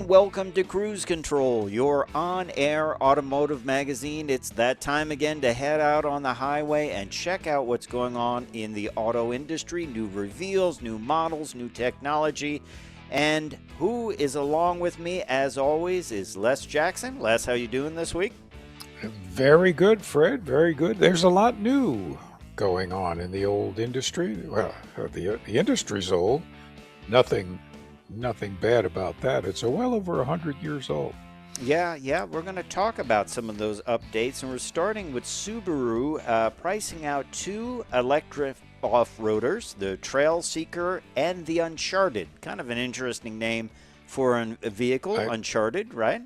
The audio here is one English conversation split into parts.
and welcome to Cruise Control, your on-air automotive magazine. It's that time again to head out on the highway and check out what's going on in the auto industry, new reveals, new models, new technology. And who is along with me, as always, is Les Jackson. Les, how you doing this week? Very good, Fred. Very good. There's a lot new going on in the old industry. Well, the industry's old. Nothing bad about that. It's well over 100 years old. Yeah, we're going to talk about some of those updates, and we're starting with Subaru pricing out two electric off-roaders, the Trail Seeker and the Uncharted. Kind of an interesting name for a vehicle, Uncharted, right?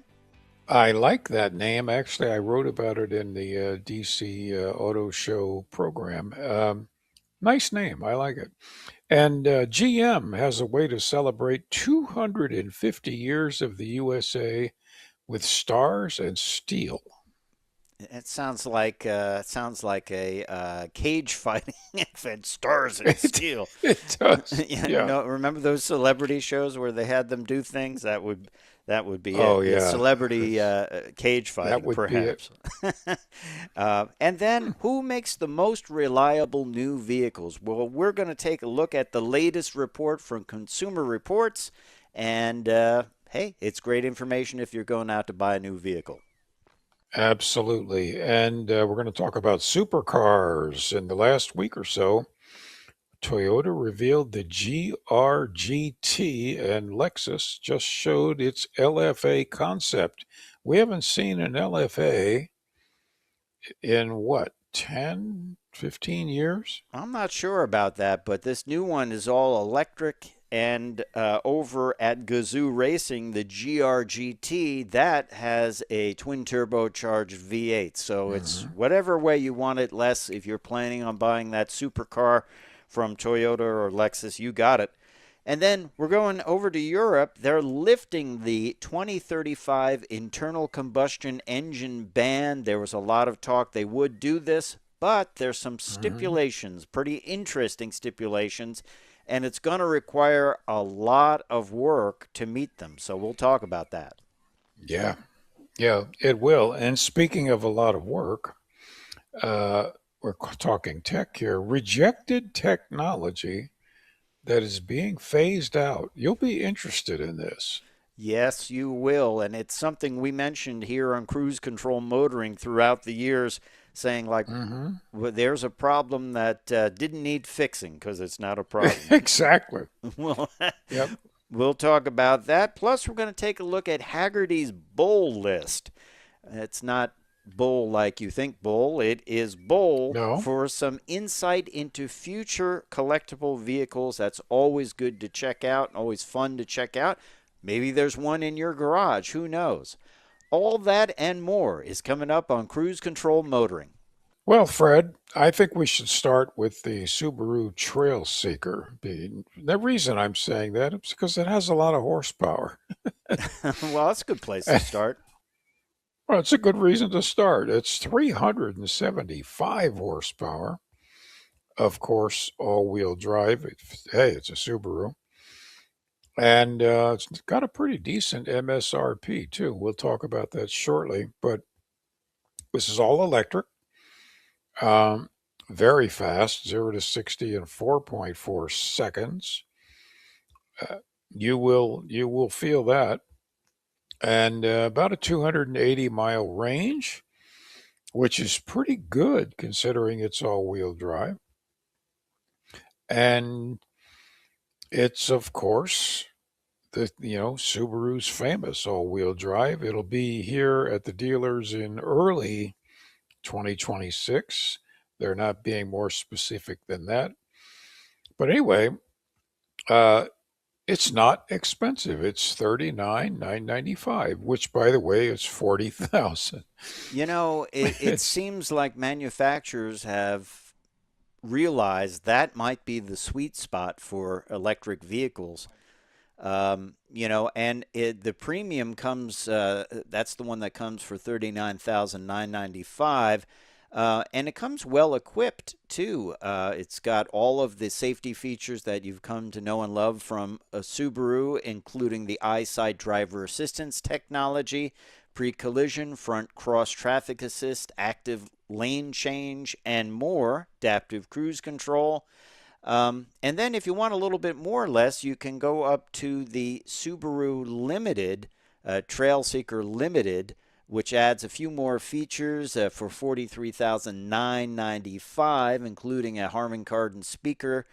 I like that name. Actually, I wrote about it in the DC Auto Show program. Nice name. I like it. And GM has a way to celebrate 250 years of the USA with stars and steel. It sounds like a cage fighting event, stars and steel. It does. Yeah. Remember those celebrity shows where they had them do things? That would be Oh, it. yeah. Celebrity cage fighting, That would perhaps. Be it. And then, who makes the most reliable new vehicles? Well, we're going to take a look at the latest report from Consumer Reports. And, hey, it's great information if you're going out to buy a new vehicle. Absolutely. And we're going to talk about supercars. In the last week or so, Toyota revealed the GR-GT, and Lexus just showed its LFA concept. We haven't seen an LFA in what, 10, 15 years? I'm not sure about that, but this new one is all electric. And over at Gazoo Racing, the GR-GT, that has a twin turbocharged V8. So it's whatever way you want it, Les. If you're planning on buying that supercar from Toyota or Lexus, you got it. And then we're going over to Europe. They're lifting the 2035 internal combustion engine ban. There was a lot of talk they would do this, but there's some stipulations, pretty interesting stipulations, and it's going to require a lot of work to meet them. So we'll talk about that. Yeah, it will. And speaking of a lot of work, we're talking tech here. Rejected technology that is being phased out. You'll be interested in this. Yes, you will. And it's something we mentioned here on Cruise Control Motoring throughout the years, saying well, there's a problem that didn't need fixing because it's not a problem. Exactly. Well, Yep. We'll talk about that. Plus, we're going to take a look at Hagerty's Bull list. It's not bull like you think bull. It is bull for some insight into future collectible vehicles. That's always good to check out, always fun to check out. Maybe there's one in your garage. Who knows? All that and more is coming up on Cruise Control Motoring. Well, Fred, I think we should start with the Subaru Trail Seeker. The reason I'm saying that is because it has a lot of horsepower. Well, that's a good place to start. Well, it's a good reason to start. It's 375 horsepower. Of course, all-wheel drive. It's a Subaru. And it's got a pretty decent MSRP, too. We'll talk about that shortly. But this is all electric. Very fast, 0 to 60 in 4.4 seconds. You will feel that. And about a 280-mile range, which is pretty good considering it's all-wheel drive. And it's, of course, Subaru's famous all-wheel drive. It'll be here at the dealers in early 2026. They're not being more specific than that. But anyway, it's not expensive. It's $39,995, which, by the way, is $40,000. It seems like manufacturers have realized that might be the sweet spot for electric vehicles. And the premium comes. That's the one that comes for $39,995. And it comes well equipped too. It's got all of the safety features that you've come to know and love from a Subaru, including the EyeSight driver assistance technology, pre-collision, front cross traffic assist, active lane change, and more, adaptive cruise control. And then if you want a little bit more or less, you can go up to the Subaru Limited, Trail Seeker Limited, which adds a few more features for $43,995, including a Harman Kardon speaker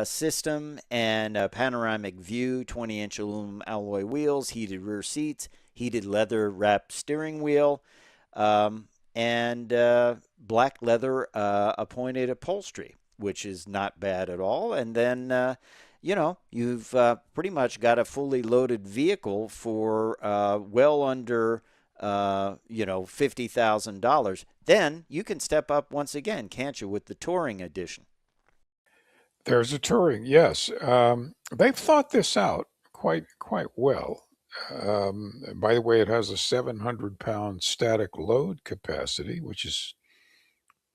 system and a panoramic view, 20-inch aluminum alloy wheels, heated rear seats, heated leather-wrapped steering wheel, and black leather appointed upholstery, which is not bad at all. And then, you've pretty much got a fully loaded vehicle for well under, $50,000. Then you can step up once again, can't you, with the Touring Edition? There's a Touring, yes. They've thought this out quite well. By the way, it has a 700-pound static load capacity, which is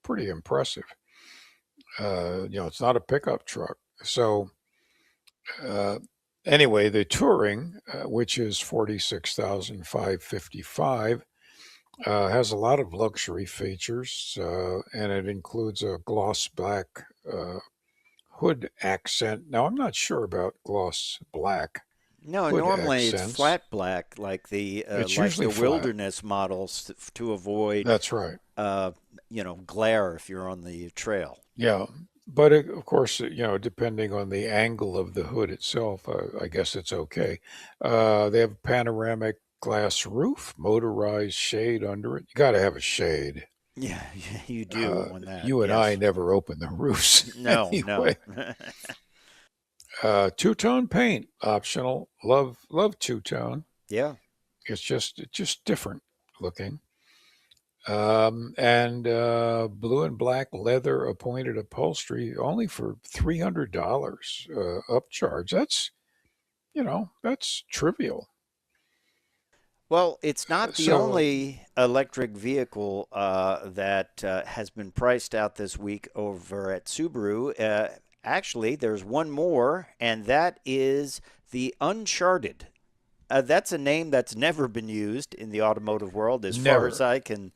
pretty impressive. It's not a pickup truck. So anyway, the Touring, which is $46,555, has a lot of luxury features, and it includes a gloss black hood accent. Now, I'm not sure about gloss black No, hood normally it's accents. flat black, like the It's usually flat. wilderness models to avoid That's right. glare if you're on the trail. Yeah. But of course, depending on the angle of the hood itself, I guess it's okay. They have a panoramic glass roof, motorized shade under it. You got to have a shade. Yeah, you do on that. You and I Yes. never open the roofs No, anyway. Two-tone paint, optional. Love two-tone. Yeah. It's just different looking. And blue and black leather appointed upholstery only for $300 upcharge. That's trivial. Well, it's not the So only electric vehicle that has been priced out this week over at Subaru. Actually, there's one more, and that is the Uncharted. That's a name that's never been used in the automotive world, as far as never, I can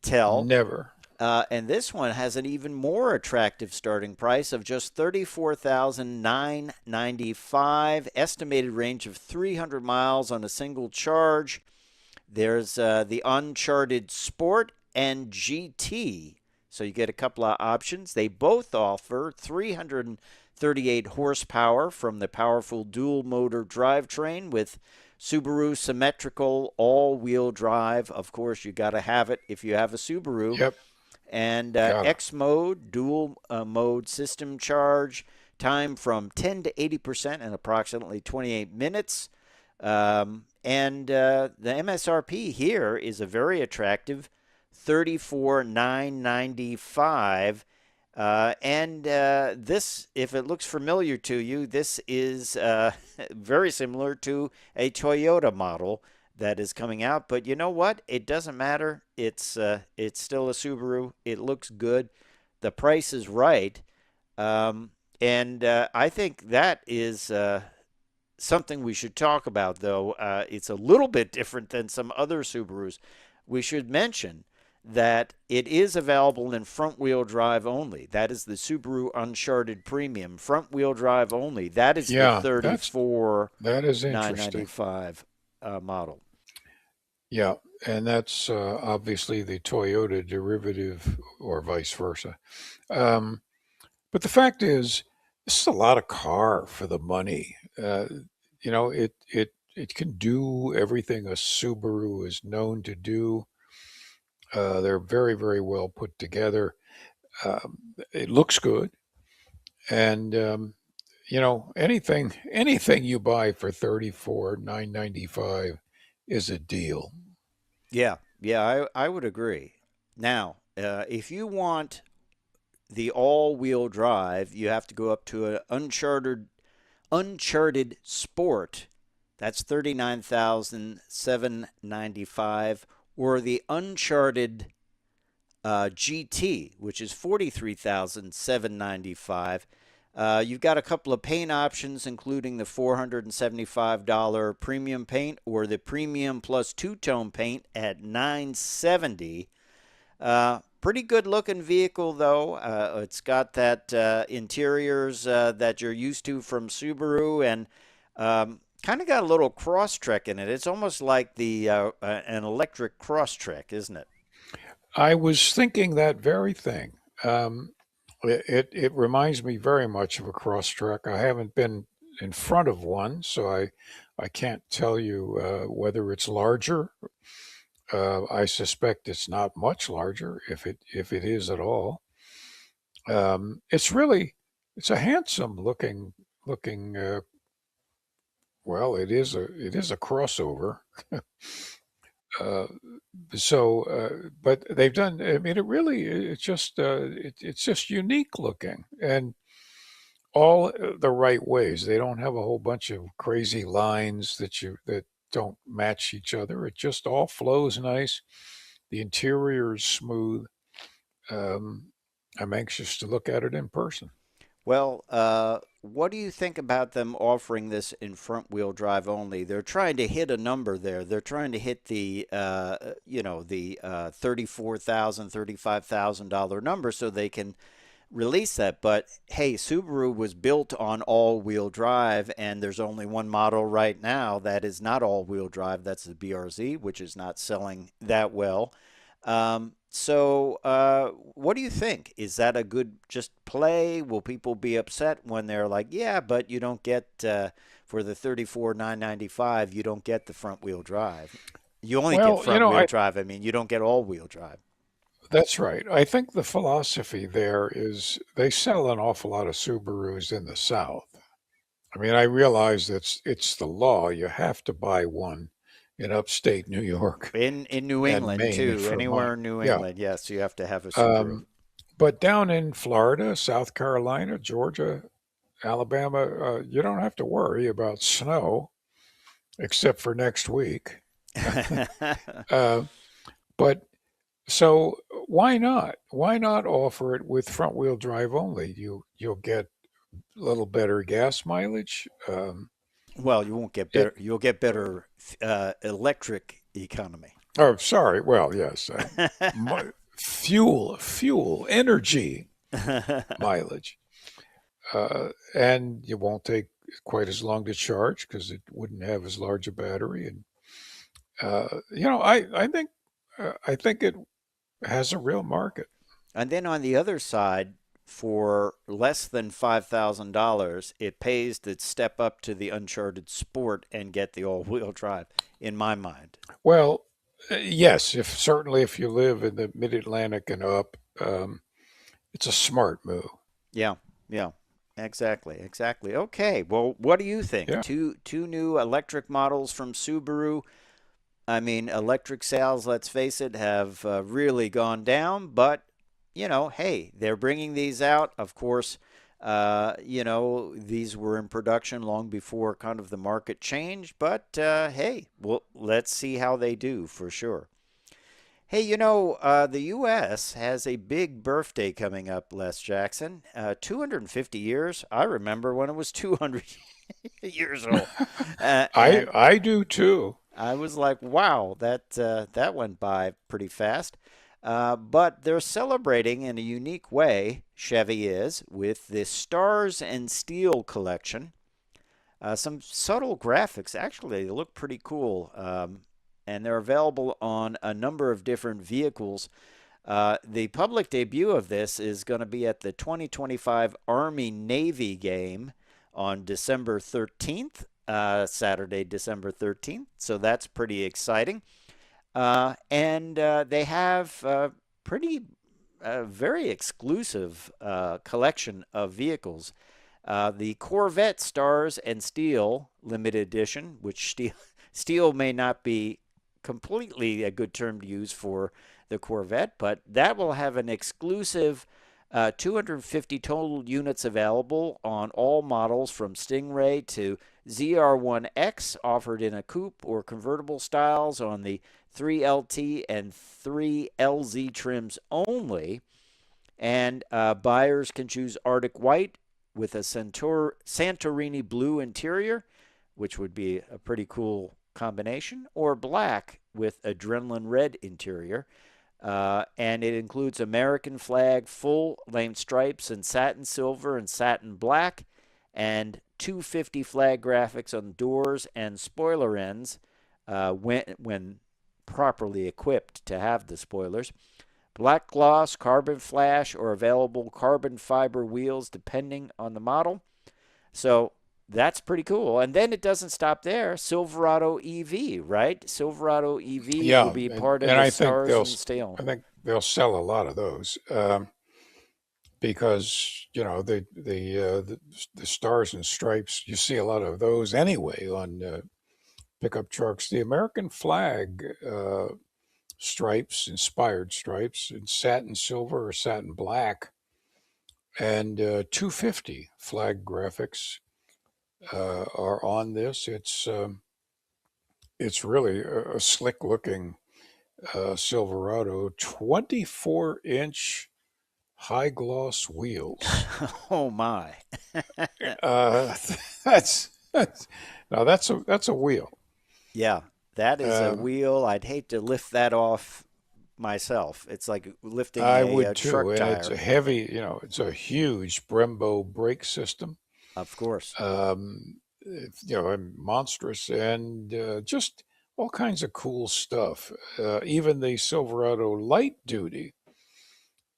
tell. never. And this one has an even more attractive starting price of just $34,995, estimated range of 300 miles on a single charge. There's the Uncharted Sport and GT. So you get a couple of options. They both offer 338 horsepower from the powerful dual motor drivetrain with Subaru symmetrical all-wheel drive. Of course, you got to have it if you have a Subaru. Yep, And gotta. X mode, dual mode system charge, time from 10 to 80% in approximately 28 minutes. And the MSRP here is a very attractive $34,995. This, if it looks familiar to you, this is very similar to a Toyota model that is coming out. But you know what? It doesn't matter. It's still a Subaru. It looks good. The price is right. And I think that is something we should talk about, though. It's a little bit different than some other Subarus. We should mention that it is available in front-wheel drive only. That is the Subaru Uncharted Premium, front-wheel drive only. That is the Yeah, that is interesting. $34,995 model. Yeah, and that's obviously the Toyota derivative or vice versa. Um, but the fact is, this is a lot of car for the money. It can do everything a Subaru is known to do. They're very, very well put together. It looks good, and anything you buy for 34,995 is a deal. Yeah, I would agree. Now, if you want the all-wheel drive, you have to go up to an Uncharted Sport. That's 39,795, or the Uncharted GT, which is $43,795. You've got a couple of paint options, including the $475 premium paint or the premium plus two-tone paint at $970. Pretty good looking vehicle, though. It's got that interiors that you're used to from Subaru, and kind of got a little Crosstrek in it. It's almost like the an electric Crosstrek, isn't it? I was thinking that very thing. It reminds me very much of a Crosstrek. I haven't been in front of one, so I can't tell you whether it's larger. I suspect it's not much larger, if it is at all. It's a handsome looking. Well, it is a crossover. uh, but they've done. I mean, it's just unique looking and all the right ways. They don't have a whole bunch of crazy lines that don't match each other. It just all flows nice. The interior is smooth. Um, I'm anxious to look at it in person. Well, what do you think about them offering this in front-wheel drive only? They're trying to hit a number there. They're trying to hit the, the $34,000, $35,000 number so they can release that. But hey, Subaru was built on all-wheel drive, and there's only one model right now that is not all-wheel drive. That's the BRZ, which is not selling that well. What do you think? Is that a good just play? Will people be upset when they're like, yeah, but you don't get for the 34,995, you don't get the front wheel drive. You only get Well, front wheel drive. I mean, you don't get all wheel drive. that's right. I think the philosophy there is they sell an awful lot of Subarus in the South. I mean, I realize it's the law. You have to buy one in upstate New York In New and England Maine and too. Vermont. Anywhere in New Yeah. England, yes, you have to have a Subaru. Um, but down in Florida, South Carolina, Georgia, Alabama, you don't have to worry about snow except for next week. Uh, but so why not? Why not offer it with front wheel drive only? You'll get a little better gas mileage. Well, you won't get It better. You'll get better electric economy. Oh, sorry. Well, yes, fuel, energy mileage, and you won't take quite as long to charge because it wouldn't have as large a battery. And I think it has a real market. And then on the other side, for less than $5,000, it pays to step up to the Uncharted Sport and get the all-wheel drive, in my mind. Well, yes, if certainly if you live in the Mid-Atlantic and up, it's a smart move. Yeah, yeah, exactly. Okay, well, what do you think? Yeah. Two new electric models from Subaru. I mean, electric sales, let's face it, have really gone down, but hey, they're bringing these out. Of course, these were in production long before kind of the market changed. But hey, well, let's see how they do for sure. Hey, the U.S. has a big birthday coming up, Les Jackson. 250 years. I remember when it was 200 years old. I do too. I was like, wow, that went by pretty fast. But they're celebrating in a unique way, Chevy is, with the Stars and Steel collection. Some subtle graphics. Actually, they look pretty cool. And they're available on a number of different vehicles. The public debut of this is going to be at the 2025 Army-Navy game on December 13th, Saturday, December 13th. So that's pretty exciting. And they have a very exclusive collection of vehicles. The Corvette Stars and Steel limited edition, which steel may not be completely a good term to use for the Corvette, but that will have an exclusive 250 total units available on all models from Stingray to ZR1X, offered in a coupe or convertible styles on the 3LT, and 3LZ trims only. And buyers can choose Arctic White with a Santorini blue interior, which would be a pretty cool combination, or black with adrenaline red interior. And it includes American flag, full-length stripes in satin silver and satin black, and 250 flag graphics on doors and spoiler ends when properly equipped to have the spoilers. Black gloss, carbon flash, or available carbon fiber wheels depending on the model. So that's pretty cool. And then it doesn't stop there. Silverado EV, right? Silverado EV will be part of the Stars and Steel. I think they'll sell a lot of those because the Stars and Stripes. You see a lot of those anyway on pickup trucks. The American flag stripes, inspired stripes, in satin silver or satin black, and 250 flag graphics are on this. It's really a slick looking Silverado, 24-inch high gloss wheels. Oh my! That's a wheel. Yeah, that is a wheel. I'd hate to lift that off myself. It's like lifting a truck and tire. It's a heavy, it's a huge Brembo brake system. Of course. And monstrous, and just all kinds of cool stuff. Even the Silverado light duty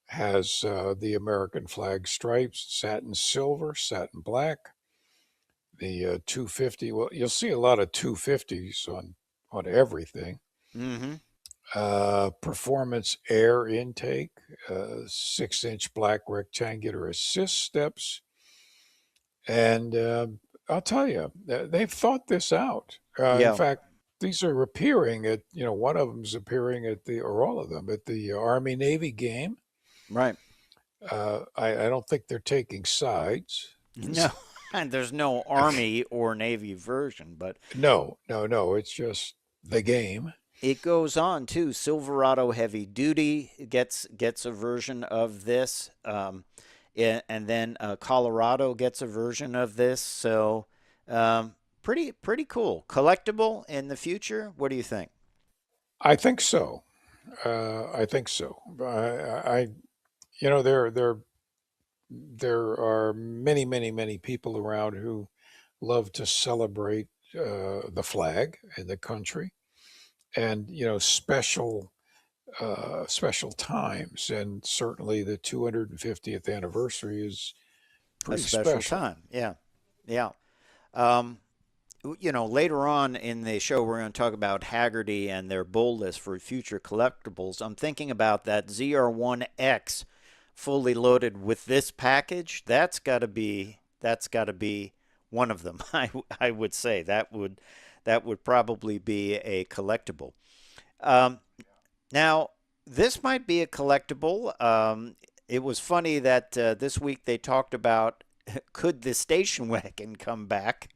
has the American flag stripes, satin silver, satin black. The 250, well, you'll see a lot of 250s on everything. Mm-hmm. Performance air intake, 6-inch black rectangular assist steps. And I'll tell you, they've thought this out. In fact, these are appearing at, one of them's appearing at or all of them, at the Army Navy game. Right. I don't think they're taking sides. No, and there's no Army or Navy version, but no. It's just the game. It goes on too. Silverado Heavy Duty gets a version of this, and then Colorado gets a version of this. So pretty cool. Collectible in the future. What do you think? I think so. I think so. There are many people around who love to celebrate the flag and the country, and special times, and certainly the 250th anniversary is pretty a special time. Yeah. Later on in the show, we're going to talk about Hagerty and their bull list for future collectibles. I'm thinking about that ZR1X fully loaded with this package. That's got to be one of them. I would say that would probably be a collectible. Now, this might be a collectible. It was funny that this week they talked about could the station wagon come back?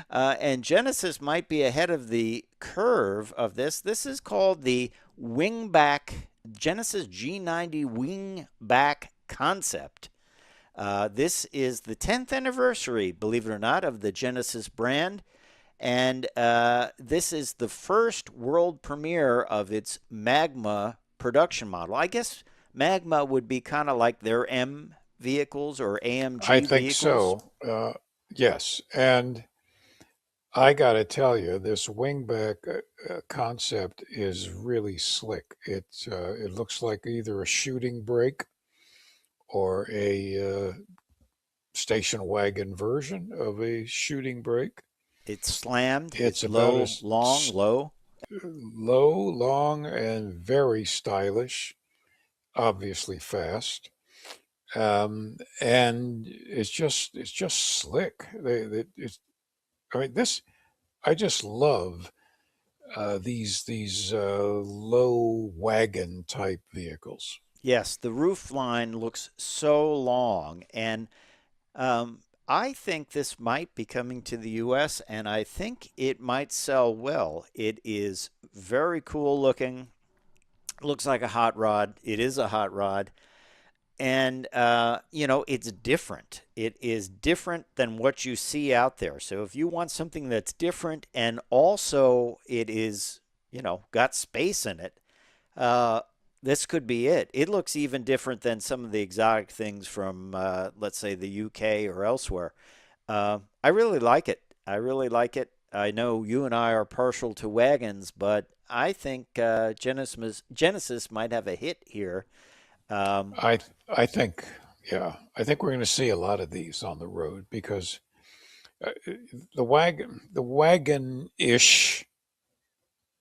And Genesis might be ahead of the curve of this. This is called the Genesis G90 Wingback Concept. This is the 10th anniversary, believe it or not, of the Genesis brand. And this is the first world premiere of its Magma production model. I guess Magma would be kind of like their M vehicles or AMG I think vehicles. So. Yes. And I got to tell you, this wingback concept is really slick. It looks like either a shooting brake or a station wagon version of a shooting brake. It's slammed. It's low, about low, long, and very stylish. Obviously fast, and it's just slick. I just love these low wagon type vehicles. Yes, the roof line looks so long, and I think this might be coming to the US and I think it might sell well. It is very cool looking. Looks like a hot rod. It is a hot rod. And, it's different. It is different than what you see out there. So if you want something that's different and also it is, got space in it, uh, this could be it. It looks even different than some of the exotic things from, let's say, the UK or elsewhere. I really like it. I really like it. I know you and I are partial to wagons, but I think Genesis might have a hit here. Um, I think, yeah, I think we're going to see a lot of these on the road because uh, the wagon-ish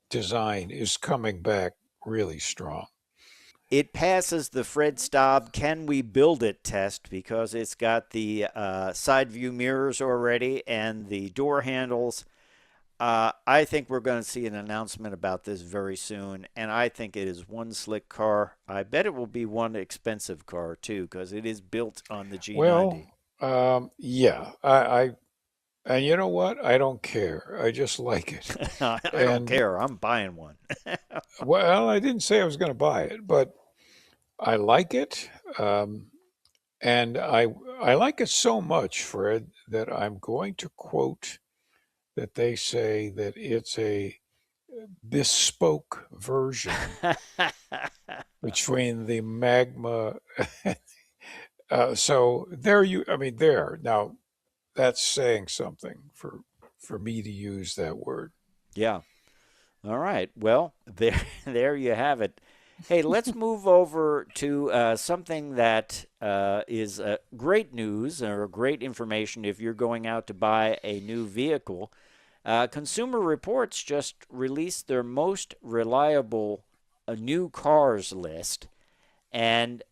design is coming back really strong. it passes the Fred Staab "Can we build it?" test because it's got the side view mirrors already and the door handles. I think we're going to see an announcement about this very soon, and I think it is one slick car. I bet it will be one expensive car too, because it is built on the Well, G90. yeah, and you know what? I don't care. I just like it. I don't And care. I'm buying one. well, I didn't say I was going to buy it, but I like it. Um, and I like it so much, Fred, that I'm going to quote that they say that it's a bespoke version between the Magma. So there you, I mean, there. Now that's saying something for me to use that word. Yeah. All right. Well, there, there you have it. Hey, let's move over to something that is great news or great information if you're going out to buy a new vehicle. Consumer Reports just released their most reliable new cars list, and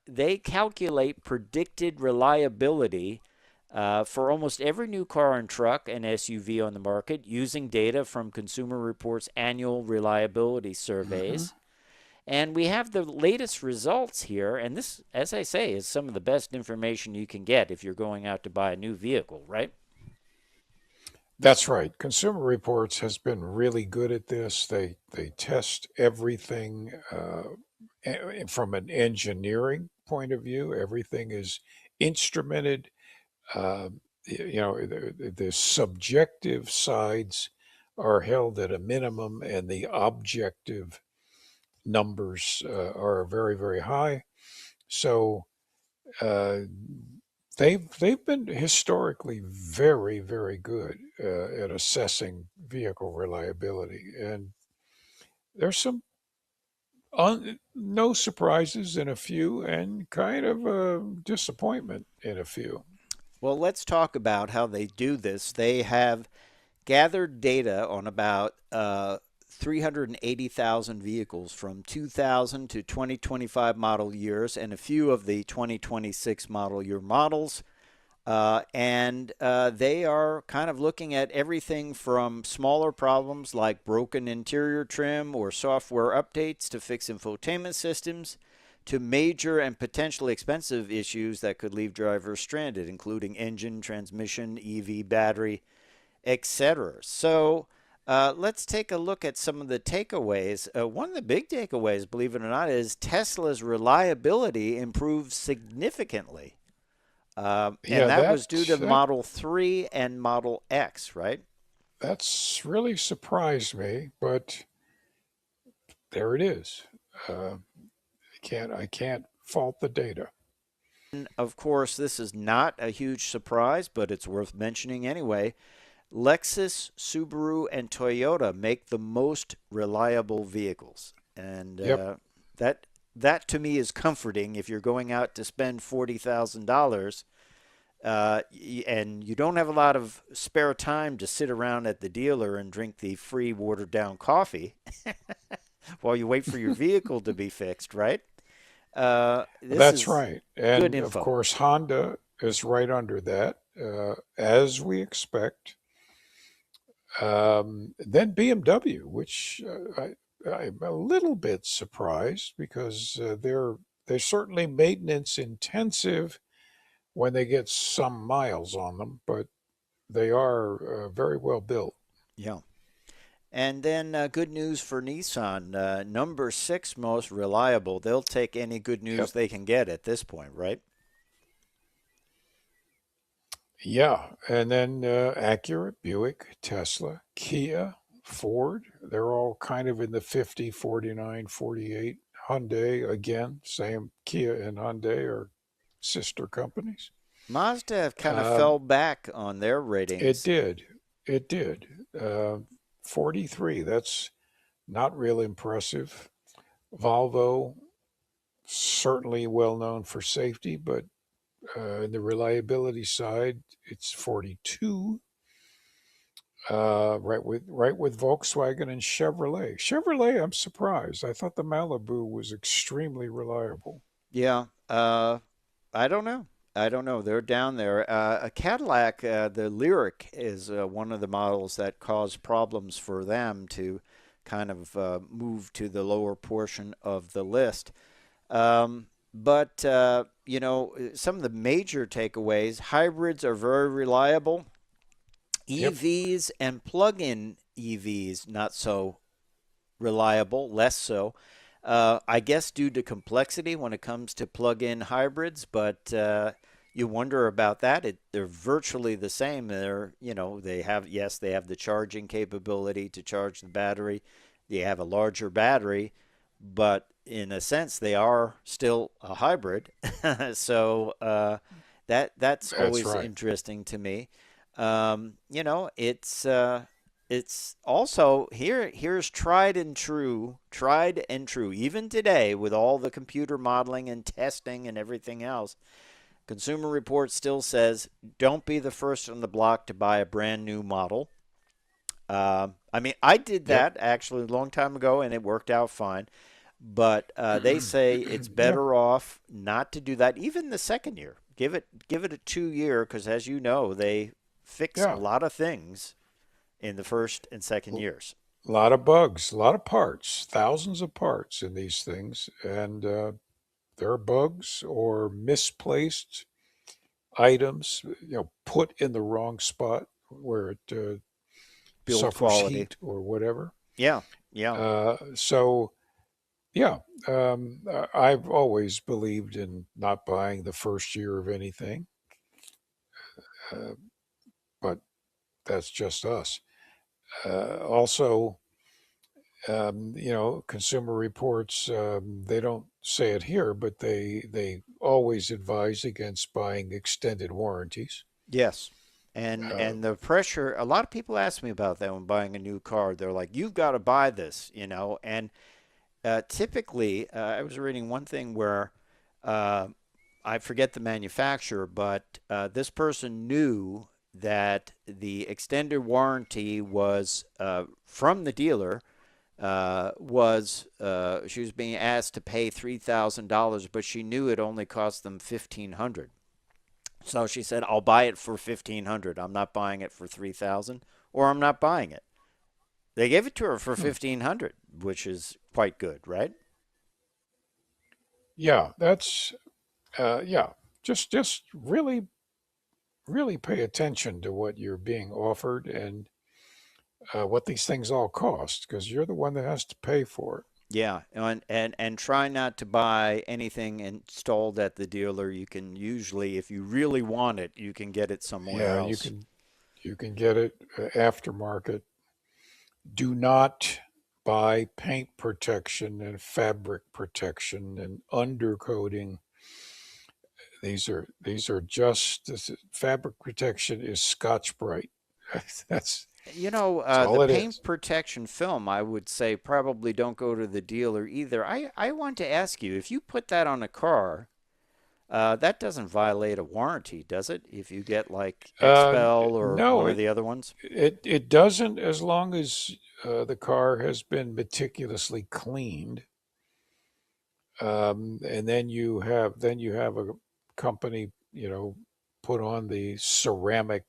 they calculate predicted reliability for almost every new car and truck and SUV on the market using data from Consumer Reports' annual reliability Hmm. surveys. And we have the latest results here. And this, as I say, is some of the best information you can get if you're going out to buy a new vehicle, right? That's right. Consumer Reports has been really good at this. They test everything from an engineering point of view. Everything is instrumented. The subjective sides are held at a minimum, and the objective numbers are very, very high. So uh, they've been historically very, very good at assessing vehicle reliability, and there's some no surprises in a few, and kind of a disappointment in a few. Well, let's talk about how they do this. They have gathered data on about 380,000 vehicles from 2000 to 2025 model years and a few of the 2026 model year models. And they are kind of looking at everything from smaller problems like broken interior trim or software updates to fix infotainment systems to major and potentially expensive issues that could leave drivers stranded, including engine, transmission, EV battery, etc. So let's take a look at some of the takeaways. One of the big takeaways, believe it or not, is Tesla's reliability improved significantly. And Yeah, that was due to that Model 3 and Model X, right? that's really surprised me, but there it is. I can't fault the data. And of course, this is not a huge surprise, but it's worth mentioning anyway. Lexus, Subaru, and Toyota make the most reliable vehicles. And Yep, that that to me is comforting if you're going out to spend $40,000 and you don't have a lot of spare time to sit around at the dealer and drink the free watered down coffee while you wait for your vehicle to be fixed, right? This that's is right. good And of info. course, Honda is right under that, as we expect. Then BMW, which I'm a little bit surprised because they're certainly maintenance intensive, when they get some miles on them, but they are very well built. Yeah. And then good news for Nissan, number 6 most reliable. They'll take any good news Yep. they can get at this point, right? Yeah. And then Acura, Buick, Tesla, Kia, Ford, they're all kind of in the 50, 49, 48. Hyundai, again, same. Kia and Hyundai are sister companies. Mazda have kind of Um, fell back on their it ratings. did. It did. 43, that's not real impressive. Volvo, certainly well known for safety, but in the reliability side, it's 42. Right with Volkswagen and Chevrolet. Chevrolet, I'm surprised. I thought the Malibu was extremely reliable. Yeah, I don't know. I don't know. They're down there. A Cadillac, the Lyric is one of the models that caused problems for them to kind of move to the lower portion of the list. But some of the major takeaways: hybrids are very reliable. Yep, EVs and plug-in EVs not so reliable, less so. I guess due to complexity when it comes to plug-in hybrids, but you wonder about that. They're virtually the same. They have, yes, they have the charging capability to charge the battery. They have a larger battery, but in a sense, they are still a hybrid. So that's that's always right. interesting to me. It's also here's tried and true. Even today, with all the computer modeling and testing and everything else, Consumer Reports still says don't be the first on the block to buy a brand new model. I mean, I did Yep. that actually a long time ago, and it worked out fine. But they say it's Yeah, better off not to do that. Even the second year, give it a 2 year, because as you know, they fix a yeah. lot of things in the first and second A years. lot of bugs, a lot of parts, thousands of parts in these things, and there are bugs or misplaced items, put in the wrong spot where it Build suffers quality. heat or whatever. Yeah, yeah, So yeah, I've always believed in not buying the first year of anything, uh, but that's just us. Also, Consumer Reports, they don't say it here, but they always advise against buying extended warranties. yes. And Uh, and the pressure. A lot of people ask me about that when buying a new car. They're like, "You've got to buy this." And typically, I was reading one thing where uh, I forget the manufacturer, but this person knew that the extended warranty was from the dealer. She was being asked to pay $3,000, but she knew it only cost them 1,500. So she said, "I'll buy it for 1,500. I'm not buying it for 3,000, or I'm not buying it." They gave it to her for hmm. 1,500, which is quite good, right? Yeah, that's yeah. Just really really pay attention to what you're being offered and what these things all cost because you're the one that has to pay for it. Yeah, and try not to buy anything installed at the dealer. You can usually, if you really want it, you can get it somewhere Yeah, you else. can get it aftermarket. Do not buy paint protection and fabric protection and undercoating. These are just fabric protection is Scotch Brite. That's that's The all it paint is. protection film, I would say probably don't go to the dealer either. I want to ask you, if you put that on a car, that doesn't violate a warranty, does it? If you get like Uh, Expel or no, one of it the other ones? it doesn't as long as the car has been meticulously cleaned. And then you have a company, put on the ceramic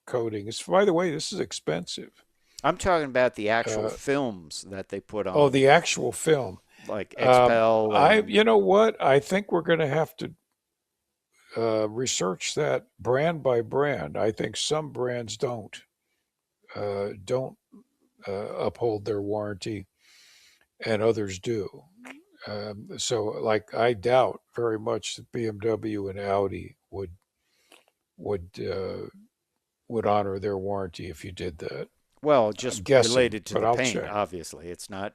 coatings. By the way, this is expensive. I'm talking about the actual Uh, films that they put oh, on, the actual film. like Expel I, and you know what? I think we're going to have to research that brand by brand. I think some brands don't uphold their warranty, and others do. So, like, I doubt very much that BMW and Audi would uh, would honor their warranty if you did that. Well, I'm just guessing, related to but the I'll paint, check. obviously. It's not.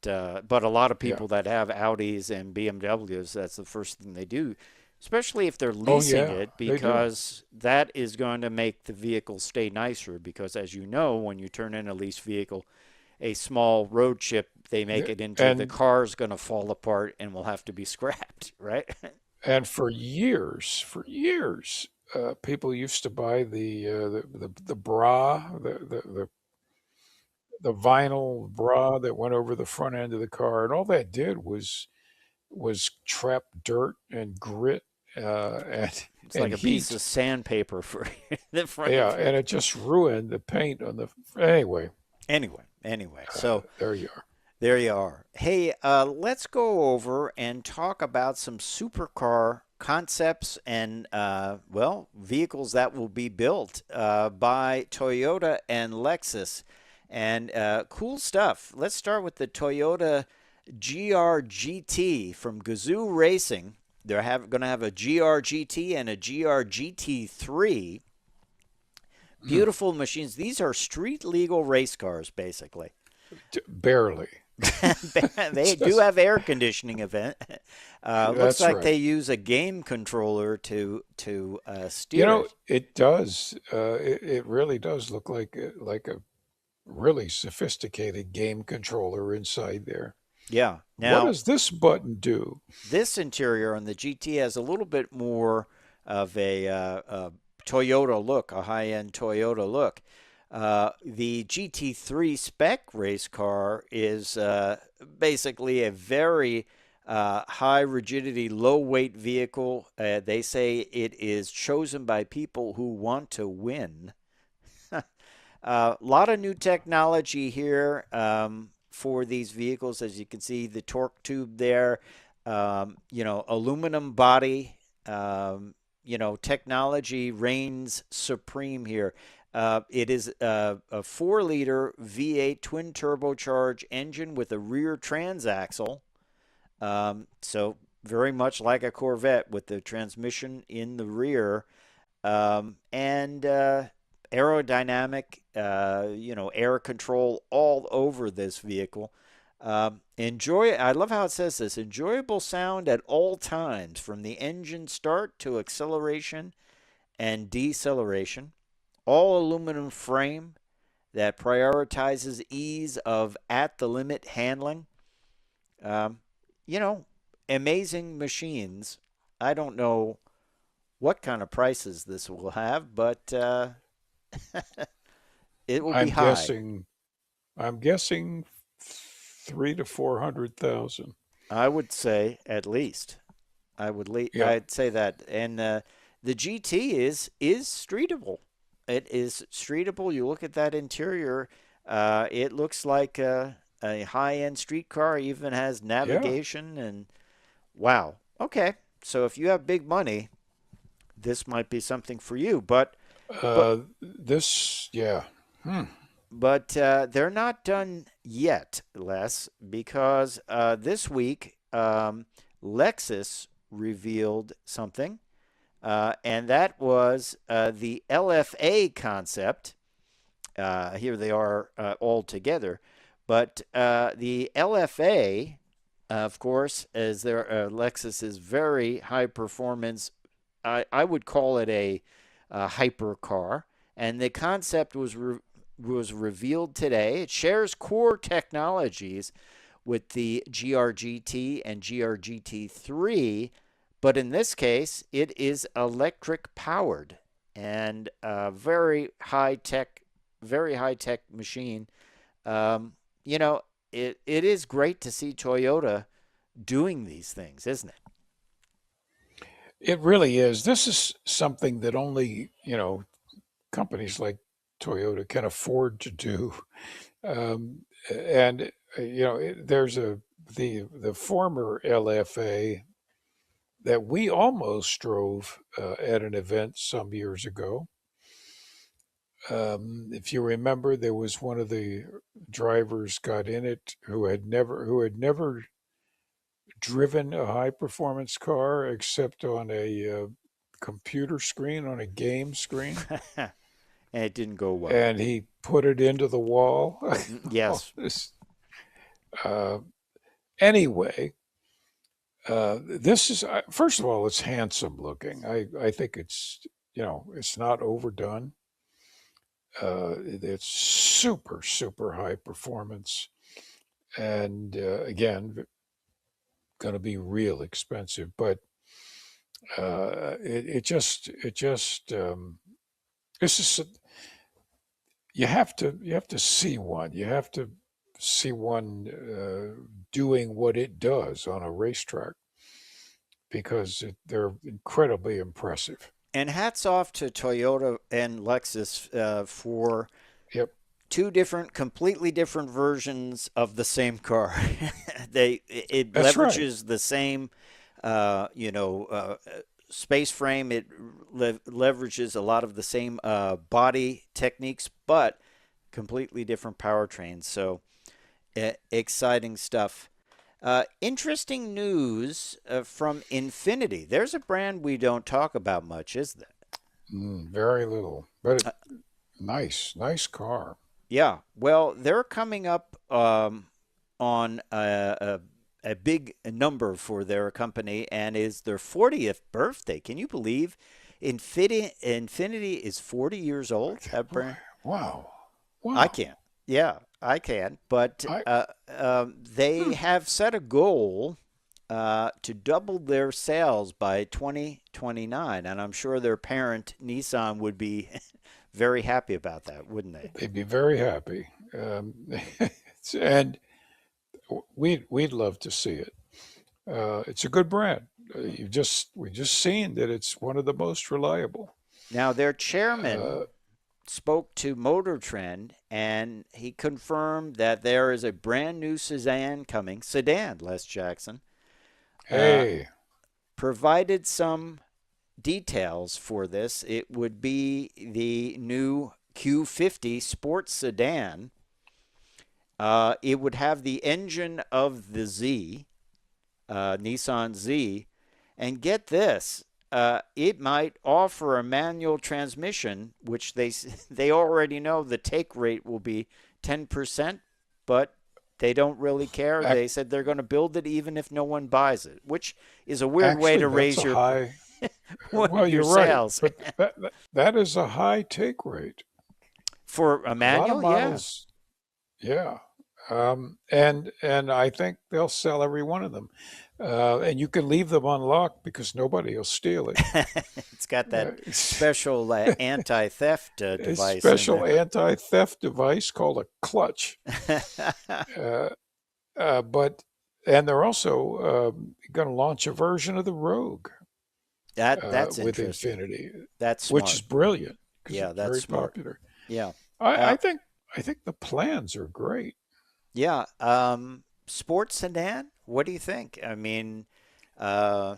But a lot of Yeah. people that have Audis and BMWs, that's the first thing they do, especially if they're Oh leasing yeah, it, they do. because that is going to make the vehicle stay nicer. Because as you know, when you turn in a leased vehicle, a small road chip, they make it into the And car's going to fall apart and will have to be scrapped, right? for years, people used to buy the bra, the vinyl bra that went over the front end of the car, and all that did was trap dirt and grit, It's like and a piece heat. of sandpaper for the front Yeah, of your. and it just ruined the paint on the. Anyway, Anyway, so there you are. there you are. Hey, let's go over and talk about some supercar concepts and, well, vehicles that will be built by Toyota and Lexus. And cool stuff. Let's start with the Toyota GR-GT from Gazoo Racing. They're going to have a GR-GT and a GR-GT3. Hmm. Beautiful machines. These are street legal race cars, basically. Barely. They do Just have air conditioning event. Looks that's like right. they use a game controller to You steer know, it. it does. It really does look like a really sophisticated game controller inside there. Yeah. What Now does this button do? this interior on the GT has a little bit more of a Toyota look, a high-end Toyota look. The GT3 spec race car is basically a very high rigidity, low weight vehicle. They say it is chosen by people who want to win. A lot of new technology here for these vehicles. As you can see, the torque tube there, aluminum body. Technology reigns supreme here. It is a 4-liter V8 twin turbocharged engine with a rear transaxle. So very much like a Corvette with the transmission in the rear, and aerodynamic, air control all over this vehicle. I love how it says this enjoyable sound at all times from the engine start to acceleration and deceleration. All aluminum frame that prioritizes ease of at the limit handling. Um, you know, amazing machines. I don't know what kind of prices this will have, but it will be I'm high. guessing. I'm guessing 3 to 400,000. I would say at least. Yeah. I'd say that. And the GT is streetable. It is streetable. You look at that interior. It looks like a high-end street car. Even has Yeah. navigation and wow. Okay. So if you have big money, this might be something for you. But This. Yeah. Hmm. they're not done yet, Les, because this week Lexus revealed something, and that was the LFA concept. Here they are all together, but the LFA, of course, as their Lexus is very high performance. I would call it a hypercar, and the concept was revealed today. It shares core technologies with the GRGT and GRGT3, but in this case, it is electric powered and a very high tech machine. Um, it is great to see Toyota doing these things, isn't it? It really is. This is something that only companies like Toyota can afford to do. And there's the former LFA that we almost drove at an event some years ago. If you remember, there was one of the drivers got in it who had never driven a high performance car except on a computer screen, on a game screen, And it didn't go well. and he put it into the wall. All Yes. this, uh, anyway, this is first of all, it's handsome looking. I think it's not overdone. It's super high performance, and again, going to be real expensive. But this is you have to see one. You have to see one doing what it does on a racetrack because they're incredibly impressive. And hats off to Toyota and Lexus for Yep, completely different versions of the same car. It that's right. leverages the same, space frame. It leverages a lot of the same body techniques, but completely different powertrains. So exciting stuff. Interesting news from Infinity. There's a brand we don't talk about much, is there? Very little, but Uh, nice car. yeah. Well, they're coming up on a big number for their company, and is their 40th birthday. Can you believe Infinity is 40 years old? That Boy, brand? wow, I wow. can't. Yeah, I can. But I they have set a goal to double their sales by 2029, and I'm sure their parent Nissan would be very happy about that, wouldn't they? They'd be very happy, and we'd love to see it. It's a good brand. We just seen that it's one of the most reliable. Now, their chairman Uh, spoke to Motor Trend, and he confirmed that there is a brand new sedan, Les Jackson, uh, hey, provided some details for this. It would be the new Q50 sports sedan. It would have the engine of the Z, Nissan Z, and get this, it might offer a manual transmission, which they already know the take rate will be 10%, but they don't really care. ac- They said they're going to build it even if no one buys it, which is a weird way actually, to that's raise a your high. Well, your you're right, sales but that is a high take rate. for a A lot of manual. Yeah, models, yeah, and I think they'll sell every one of them, and you can leave them unlocked because nobody will steal it. it's got that It's special anti-theft a device in special there. anti-theft device called a clutch. Uh, but and they're also going to launch a version of the Rogue That's with interesting. Infinity, That's which smart. is brilliant because Yeah, it's that's very smart. popular. Yeah. I, Uh, I think I think the plans are great. yeah. Sports sedan. What do you think? I mean, uh,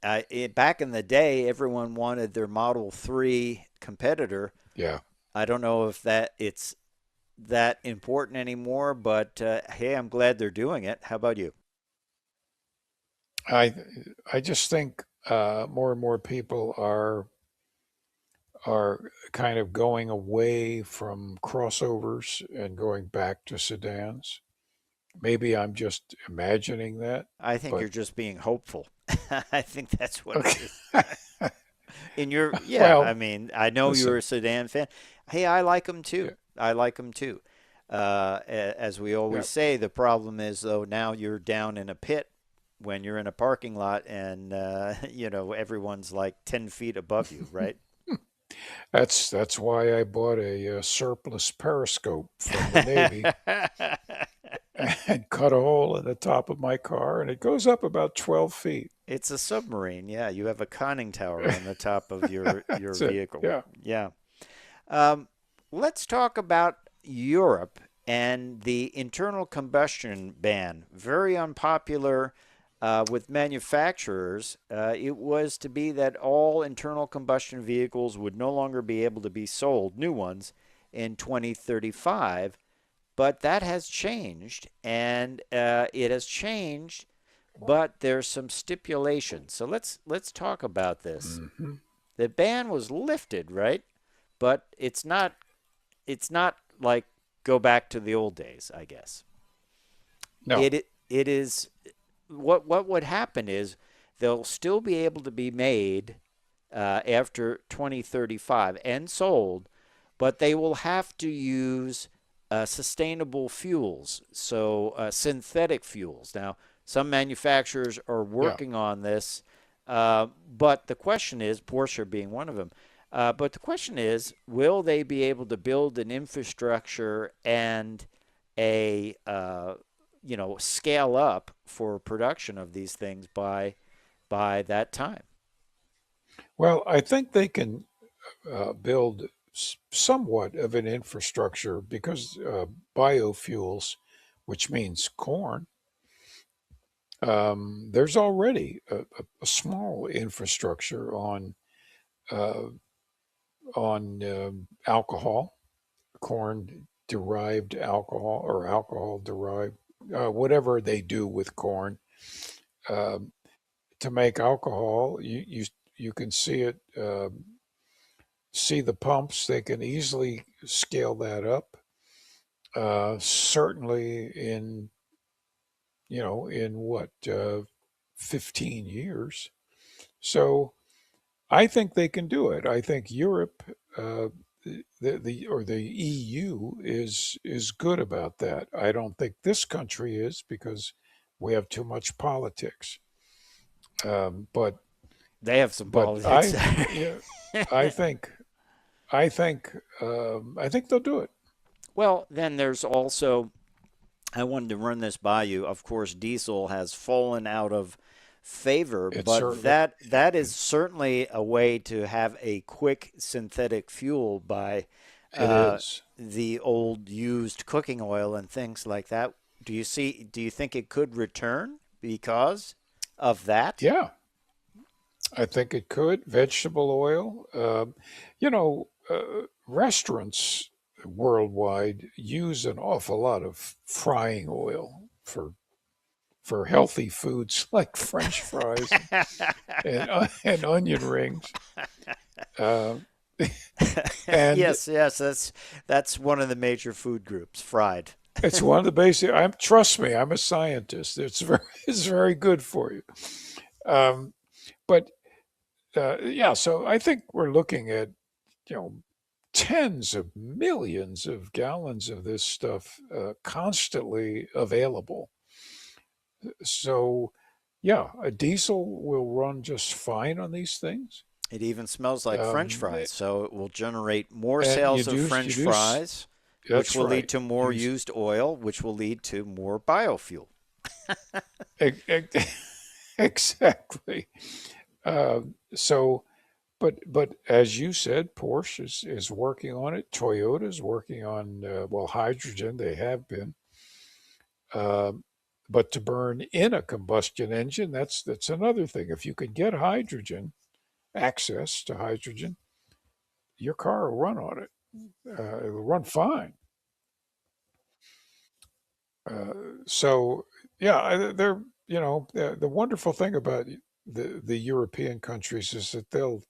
back in the day, everyone wanted their Model 3 competitor. Yeah, I don't know if it's that important anymore, but hey, I'm glad they're doing it. How about you? I I just think more and more people are kind of going away from crossovers and going back to sedans. Maybe I'm just imagining that, I think but you're just being hopeful. I think that's what it okay. is. Yeah, I Well, mean, I know you're listen, a sedan fan. Hey, I like them yeah, too. I like them too. As we yeah, always say, the problem is though now you're down in a pit when you're in a parking lot and everyone's like 10 feet above you, right? that's why I bought a, surplus periscope from the Navy and cut a hole in the top of my car, and it goes up about 12 feet. It's a submarine. Yeah, you have a conning tower on the top of your That's it. vehicle. Yeah. Yeah. Um, let's talk about Europe and the internal combustion ban. Very unpopular with manufacturers, it was to be that all internal combustion vehicles would no longer be able to be sold, new ones, in 2035. But that has changed, and it has changed, but there's some stipulations. So let's talk about this. Hmm. The ban was lifted, right? But it's not like go back to the old days, I guess. No. It is what would happen is they'll still be able to be made after 2035 and sold, but they will have to use sustainable fuels, so synthetic fuels. Now, some manufacturers are Yeah. working on this, but the question is, Porsche being one of them, but the question is, will they be able to build an infrastructure and a scale up for production of these things by that time? Well, I think they can build somewhat of an infrastructure because biofuels, which means corn, there's already a small infrastructure uh, on alcohol, corn derived alcohol or alcohol derived, whatever they do with corn um, to make alcohol. You can see it. See the pumps. They can easily scale that up. Certainly in what 15 years. So I think they can do it. I think Europe, the EU is good about that. I don't think this country is because we have too much politics. Um, but They have some but politics. yeah, I think I think they'll do it. Well, then there's also, I wanted to run this by you. Of course, diesel has fallen out of favor, It but certainly that is certainly a way to have a quick synthetic fuel by it is. the old used cooking oil and things like that. Do you think it could return because of that? Yeah, I think it could. Vegetable oil. Restaurants worldwide use an awful lot of frying oil for healthy foods like French fries and onion rings. Uh, and Yes, yes, that's one of the major food groups, fried. it's one of the basic. Trust me, I'm a scientist. It's very good for you. Um, but yeah, so I think we're looking at you know tens of millions of gallons of this stuff constantly available. So yeah, a diesel will run just fine on these things. It even smells like French Um, fries, so it will generate more and sales of French fries, which that's will lead right. to more used oil, which will lead to more biofuel. E- e- exactly. So, but as you said, Porsche is working on it. Toyota is working on hydrogen. They have been, Um but to burn in a combustion engine, that's another thing. If you can get hydrogen access to hydrogen, your car will run on it. It'll run fine. Uh, so yeah, they're the wonderful thing about the European countries is that they'll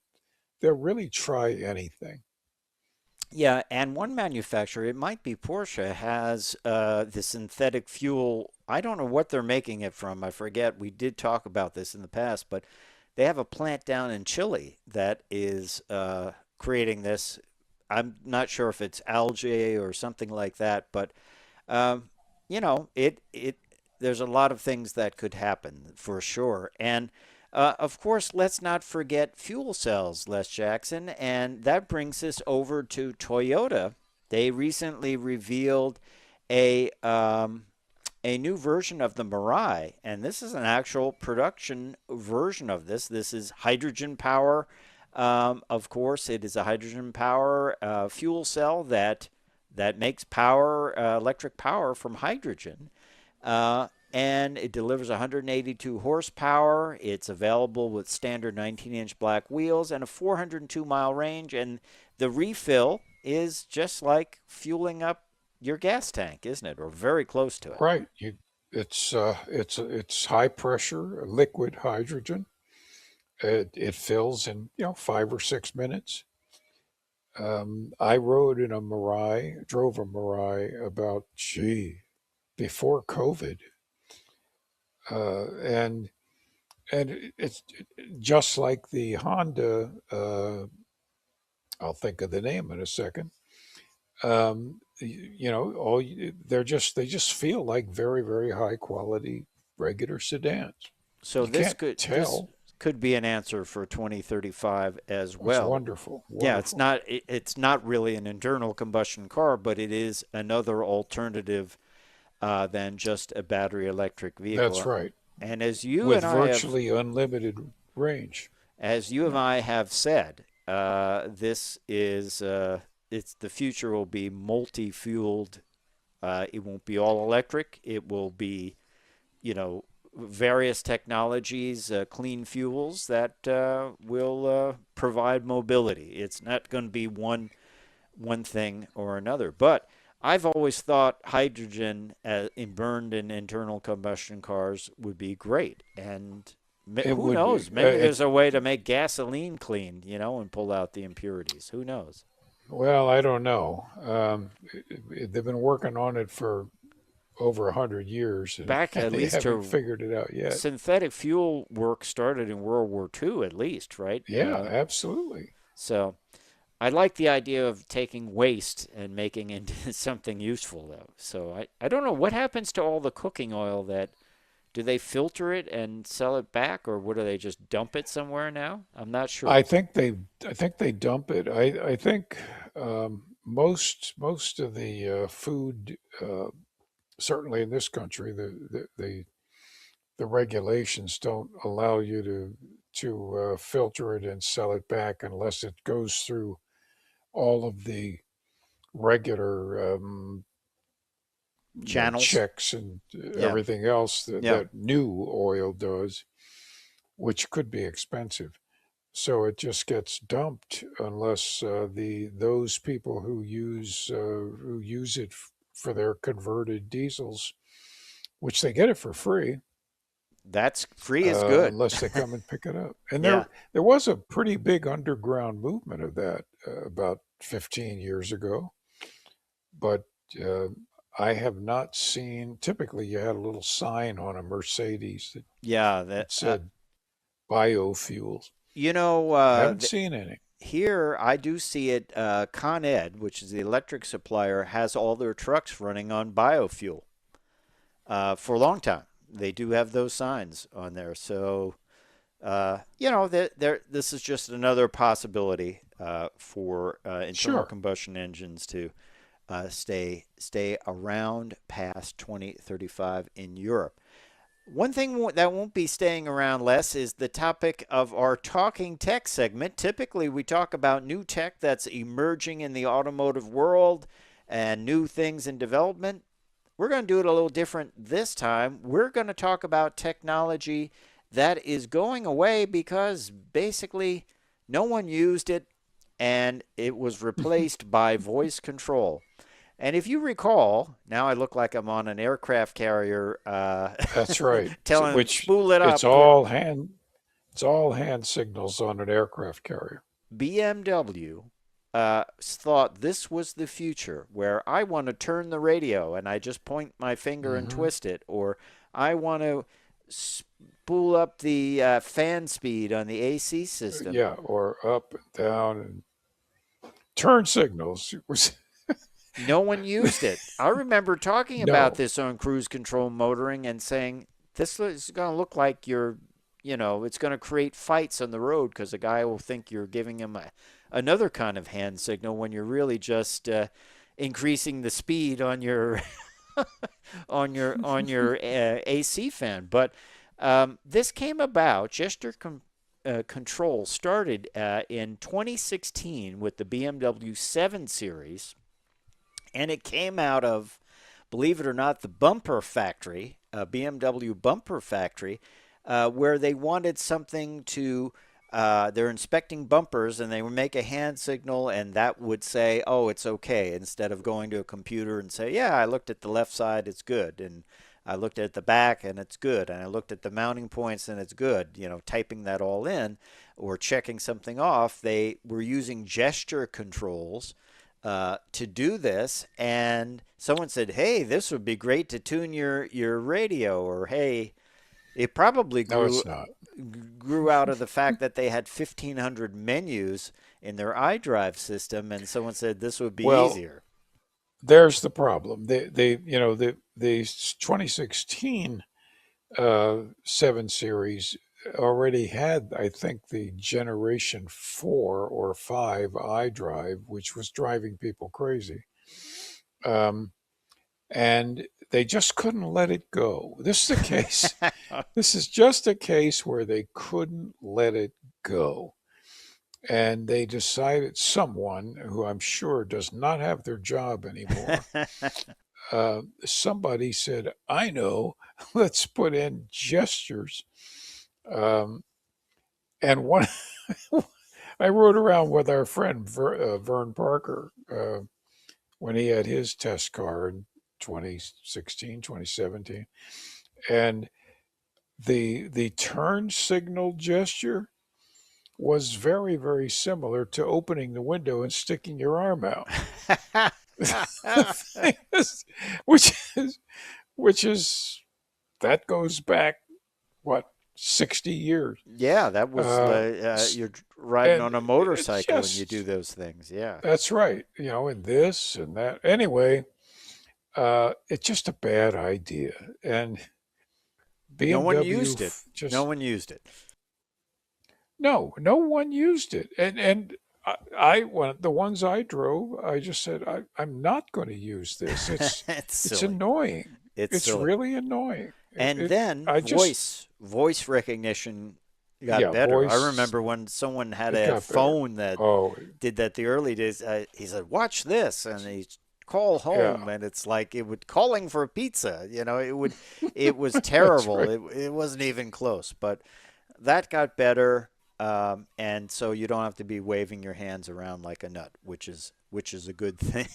really try anything. Yeah, and one manufacturer, it might be Porsche, has the synthetic fuel. I don't know what they're making it from. I forget. We did talk about this in the past, but they have a plant down in Chile that is creating this. I'm not sure if it's algae or something like that, but um, it there's a lot of things that could happen for sure. And of course, let's not forget fuel cells, Les Jackson, and that brings us over to Toyota. They recently revealed a um, a new version of the Mirai, and this is an actual production version of this. This is hydrogen power. Of course, it is a hydrogen power fuel cell that makes power, electric power from hydrogen. and it delivers 182 horsepower. It's available with standard 19-inch black wheels and a 402-mile range. And the refill is just like fueling up your gas tank, isn't it? Or very close to it. Right. It's high pressure liquid hydrogen. It fills in 5 or 6 minutes. I drove a Mirai about before COVID, and it's just like the Honda. I'll think of the name in a second. They just feel like very, very high quality regular sedans. So You this can't could tell. be an answer for 2035 as It's well. wonderful. Yeah, it's not really an internal combustion car, but it is another alternative than just a battery electric vehicle. That's right. And as you With and I have, virtually unlimited range. as you and I have said, this is it's the future will be multi-fueled. It won't be all electric. It will be, various technologies, clean fuels that will provide mobility. It's not going to be one thing or another. But I've always thought hydrogen burned in internal combustion cars would be great. And who knows? Maybe there's a way to make gasoline clean, and pull out the impurities. Who knows? Well, I don't know. They've been working on it for over 100 years, and Back at they least haven't to figured it out yet. synthetic fuel work started in World War II, at least, right? Yeah, absolutely. So I like the idea of taking waste and making it into something useful, though. So I don't know what happens to all the cooking oil that. Do they filter it and sell it back, or do they just dump it somewhere now? I'm not sure. I think they dump it. I think most of the food, certainly in this country, the regulations don't allow you to filter it and sell it back unless it goes through all of the regular Channels. checks and everything else that new oil does, which could be expensive. So it just gets dumped unless those people who use it for their converted diesels, which they get it for free. That's free is good. Unless they come and pick it up. And there was a pretty big underground movement of that about 15 years ago. But I have not seen, typically you had a little sign on a Mercedes that said biofuels. I haven't seen any. Here, I do see it. Con Ed, which is the electric supplier, has all their trucks running on biofuel for a long time. They do have those signs on there. So, this is just another possibility for internal combustion engines to stay around past 2035 in Europe. One thing that won't be staying around, Les, is the topic of our Talking Tech segment. Typically, we talk about new tech that's emerging in the automotive world and new things in development. We're going to do it a little different this time. We're going to talk about technology that is going away because basically no one used it and it was replaced by voice control. And if you recall, now I look like I'm on an aircraft carrier. That's right. Telling them, spool it up. It's all hand signals on an aircraft carrier. BMW thought this was the future, where I want to turn the radio and I just point my finger and twist it, or I want to spool up the fan speed on the AC system. Yeah, or up and down and turn signals. No one used it. I remember talking about this on cruise control motoring and saying, this is going to look like it's going to create fights on the road because a guy will think you're giving him another kind of hand signal when you're really just increasing the speed on your on your AC fan. But this came about. Gesture control started in 2016 with the BMW 7 Series. And it came out of, believe it or not, the bumper factory BMW bumper factory where they wanted something to. They're inspecting bumpers and they would make a hand signal and that would say, oh, it's okay, instead of going to a computer and say, yeah, I looked at the left side, it's good. And I looked at the back and it's good. And I looked at the mounting points and it's good. You know, typing that all in or checking something off. They were using gesture controls to do this. And someone said, hey, this would be great to tune your radio. Or, hey, it probably No, it's not. grew out of the fact that they had 1,500 menus in their iDrive system, and someone said this would be Well, easier. there's the problem. The 2016 7 Series already had, I think, the Generation 4 or 5 iDrive, which was driving people crazy. And they just couldn't let it go. This is a case. This is just a case where they couldn't let it go. And they decided, someone who I'm sure does not have their job anymore, somebody said, I know, let's put in gestures. And one, I rode around with our friend Vern Parker when he had his test car in 2016, 2017. And the turn signal gesture was very, very similar to opening the window and sticking your arm out. which is that goes back, what, 60 years? Yeah, that was you're riding on a motorcycle when you do those things. Yeah, that's right. You know, and this and that. Anyway, it's just a bad idea, and BMW no one used it. No one used it. No one used it, and when the ones I drove, I just said I'm not going to use this. It's annoying. It's silly. Really annoying. And then voice recognition got better. I remember when someone had a phone that did that the early days. He said, "Watch this," and he call home, and it's like it would calling for a pizza. You know, it was terrible. Right. It wasn't even close. But that got better, and so you don't have to be waving your hands around like a nut, which is a good thing.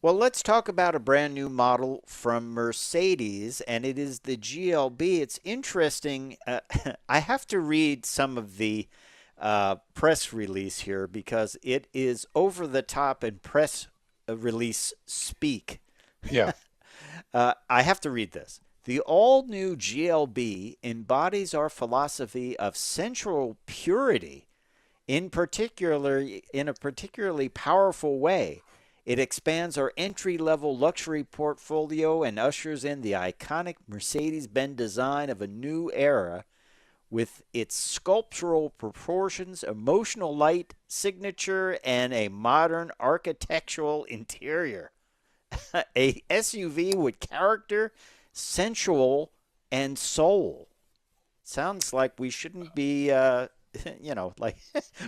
Well, let's talk about a brand new model from Mercedes, and it is the GLB. It's interesting. I have to read some of the press release here because it is over the top in press release speak. Yeah. I have to read this. The all-new GLB embodies our philosophy of sensual purity in a particularly powerful way. It expands our entry-level luxury portfolio and ushers in the iconic Mercedes-Benz design of a new era with its sculptural proportions, emotional light signature, and a modern architectural interior. A SUV with character, sensual, and soul. Sounds like we shouldn't be, like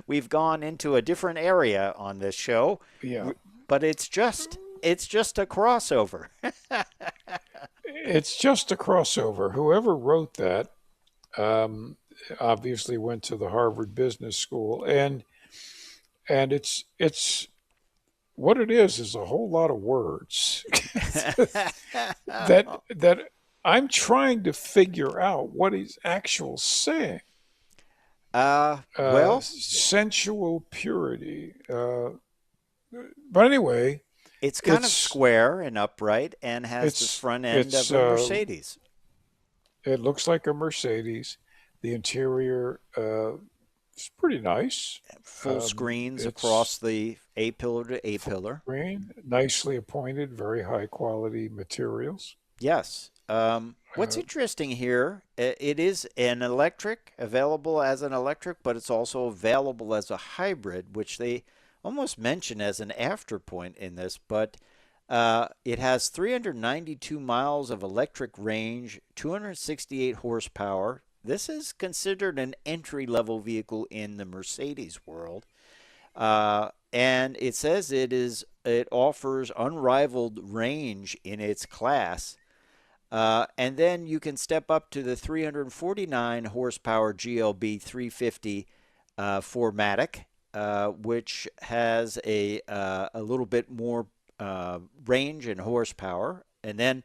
we've gone into a different area on this show. Yeah. But it's just a crossover. It's just a crossover. Whoever wrote that obviously went to the Harvard Business School, and it's what it is a whole lot of words that I'm trying to figure out what he's actually saying. Sensual purity. But anyway, it's kind of square and upright and has the front end of a Mercedes. It looks like a Mercedes. The interior is pretty nice. Full screens across the A-pillar to A-pillar. Screen, nicely appointed, very high quality materials. Yes. What's interesting here, it is an electric, available as an electric, but it's also available as a hybrid, which they almost mention as an afterpoint in this, but it has 392 miles of electric range, 268 horsepower. This is considered an entry-level vehicle in the Mercedes world. And it says it offers unrivaled range in its class. And then you can step up to the 349 horsepower GLB 350 4MATIC, which has a little bit more range and horsepower. And then,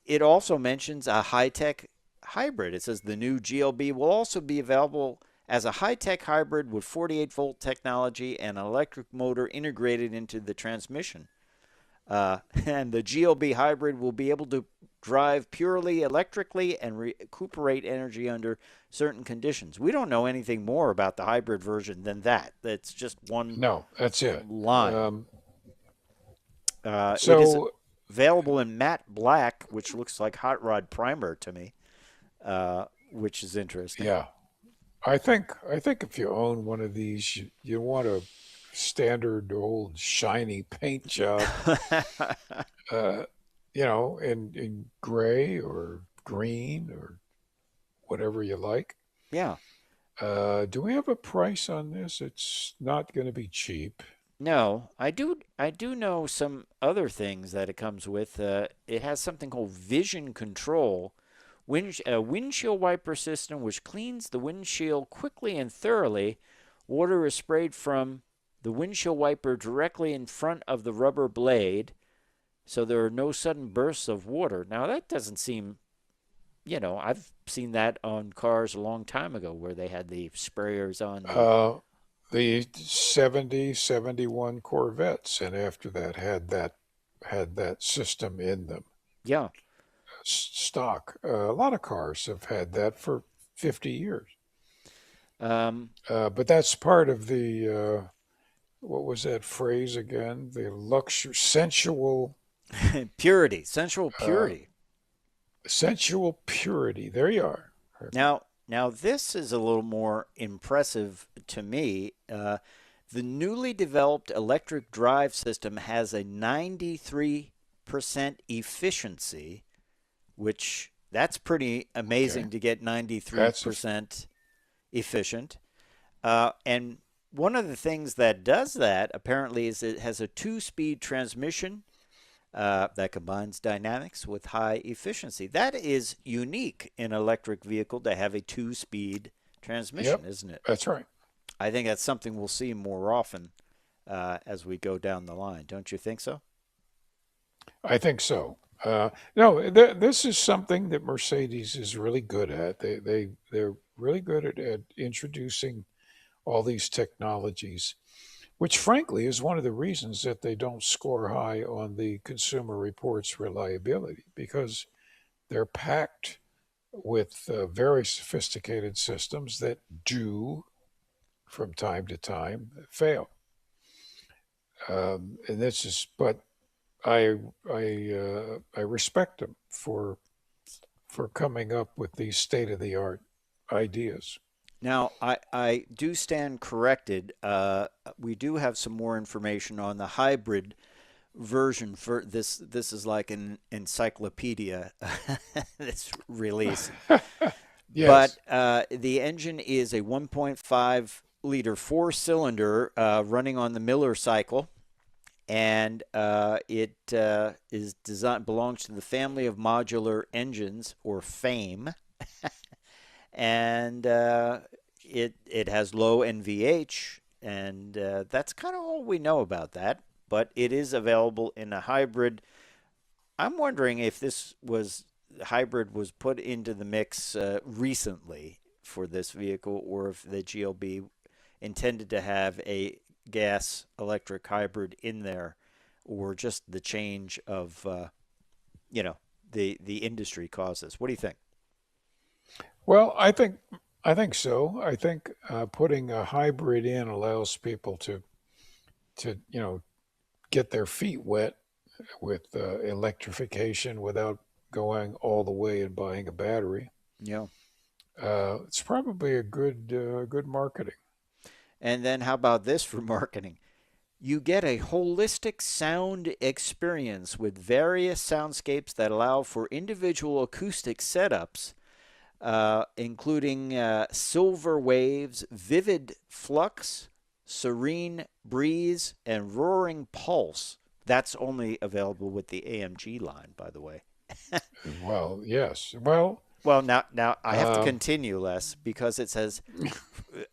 it also mentions a high-tech hybrid. It says the new GLB will also be available as a high-tech hybrid with 48-volt technology and an electric motor integrated into the transmission. And the GLB hybrid will be able to drive purely electrically and recuperate energy under certain conditions. We don't know anything more about the hybrid version than that. That's just one No, that's it. line. It is So available in matte black, which looks like hot rod primer to me, which is interesting. yeah, I think if you own one of these, you want a standard old shiny paint job, in gray or green or whatever you like. Yeah. Do we have a price on this? It's not going to be cheap. No, I do know some other things that it comes with. It has something called vision control, a windshield wiper system which cleans the windshield quickly and thoroughly. Water is sprayed from the windshield wiper directly in front of the rubber blade, so there are no sudden bursts of water. Now that doesn't seem, I've seen that on cars a long time ago where they had the sprayers on The 70, 71 Corvettes, and after that had that system in them. Yeah. Stock. A lot of cars have had that for 50 years. But that's part of the what was that phrase again? The sensual purity, sensual purity. Sensual purity. There you are. Now this is a little more impressive to me. The newly developed electric drive system has a 93% efficiency, which that's pretty amazing to get 93% efficient. And one of the things that does that apparently is it has a 2-speed transmission that combines dynamics with high efficiency. That is unique in an electric vehicle to have a 2-speed transmission, isn't it? That's right. I think that's something we'll see more often as we go down the line. Don't you think so? I think so. No, this is something that Mercedes is really good at. They're really good at introducing all these technologies, which frankly is one of the reasons that they don't score high on the Consumer Reports reliability, because they're packed with very sophisticated systems that do, from time to time, fail. And this is, but I respect them for coming up with these state-of-the-art ideas. Now, I do stand corrected. We do have some more information on the hybrid version for this. This is like an encyclopedia, this release. Yes. But the engine is a 1.5-liter 4-cylinder running on the Miller cycle. And it belongs to the family of modular engines, or FAME. And it has low NVH, and that's kind of all we know about that. But it is available in a hybrid. I'm wondering if hybrid was put into the mix recently for this vehicle, or if the GLB intended to have a gas electric hybrid in there, or just the change of the industry causes. What do you think? Well, I think so. I think putting a hybrid in allows people to get their feet wet with electrification without going all the way and buying a battery. Yeah. It's probably a good marketing. And then how about this for marketing? You get a holistic sound experience with various soundscapes that allow for individual acoustic setups, including silver waves, vivid flux, serene breeze, and roaring pulse. That's only available with the AMG line, by the way. Well, yes. Well, Well, now I have to uh, continue, Les, because it says